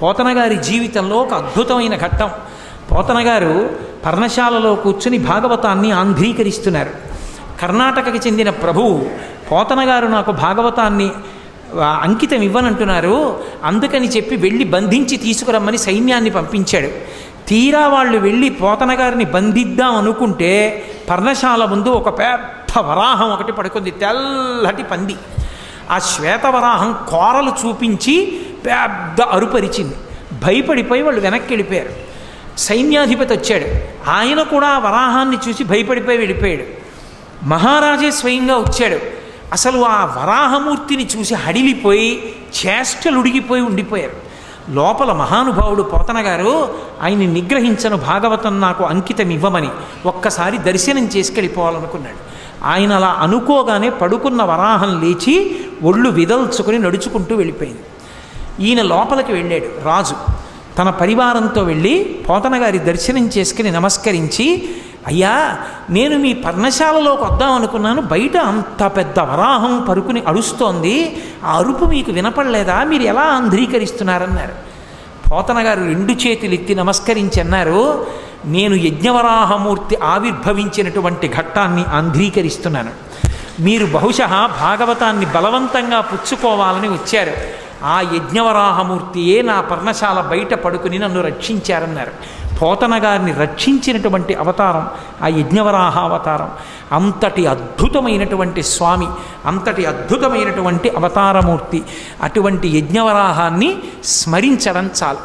పోతన గారి జీవితంలో ఒక అద్భుతమైన ఘట్టం. పోతన గారు పర్ణశాలలో కూర్చుని భాగవతాన్ని ఆంధ్రీకరిస్తున్నారు. కర్ణాటకకి చెందిన ప్రభువు పోతన గారు నాకు భాగవతాన్ని అంకితం ఇవ్వనంటున్నారు, అందుకని చెప్పి వెళ్ళి బంధించి తీసుకురమ్మని సైన్యాన్ని పంపించాడు. తీరా వాళ్ళు వెళ్ళి పోతన గారిని బంధిద్దాం అనుకుంటే పర్ణశాల ముందు ఒక పెద్ద వరాహం ఒకటి పడుకుంది, తెల్లటి పంది. ఆ శ్వేతవరాహం కోరలు చూపించి పెద్ద అరుపరిచింది. భయపడిపోయి వాళ్ళు వెనక్కి వెళ్ళిపోయారు. సైన్యాధిపతి వచ్చాడు, ఆయన కూడా వరాహాన్ని చూసి భయపడిపోయి వెళ్ళిపోయాడు. మహారాజే స్వయంగా వచ్చాడు. అసలు ఆ వరాహమూర్తిని చూసి హడిలిపోయి చేష్టలుడిగిపోయి ఉండిపోయారు. లోపల మహానుభావుడు పోతన గారు ఆయన్ని నిగ్రహించను, భాగవతం నాకు అంకితం ఇవ్వమని ఒక్కసారి దర్శనం చేసుకెళ్ళిపోవాలనుకున్నాడు. ఆయన అలా అనుకోగానే పడుకున్న వరాహం లేచి ఒళ్ళు విదల్చుకొని నడుచుకుంటూ వెళ్ళిపోయింది. ఈయన లోపలికి వెళ్ళాడు. రాజు తన పరివారంతో వెళ్ళి పోతన గారి దర్శనం చేసుకుని నమస్కరించి, అయ్యా నేను మీ పర్ణశాలలోకి వద్దాం అనుకున్నాను, బయట అంత పెద్ద వరాహం పరుకుని అరుస్తోంది, ఆ అరుపు మీకు వినపడలేదా, మీరు ఎలా ఆంధ్రీకరిస్తున్నారన్నారు. పోతన గారు రెండు చేతులు ఎత్తి నమస్కరించి అన్నారు, నేను యజ్ఞవరాహమూర్తి ఆవిర్భవించినటువంటి ఘట్టాన్ని ఆంధ్రీకరిస్తున్నాను. మీరు బహుశः భాగవతాన్ని బలవంతంగా పుచ్చుకోవాలని వచ్చారు. ఆ యజ్ఞవరాహమూర్తియే నా పర్ణశాల బయట పడుకుని నన్ను రక్షించారన్నారు. పోతన గారిని రక్షించినటువంటి అవతారం ఆ యజ్ఞవరాహ అవతారం. అంతటి అద్భుతమైనటువంటి స్వామి, అంతటి అద్భుతమైనటువంటి అవతారమూర్తి. అటువంటి యజ్ఞవరాహాన్ని స్మరించడం చాలు.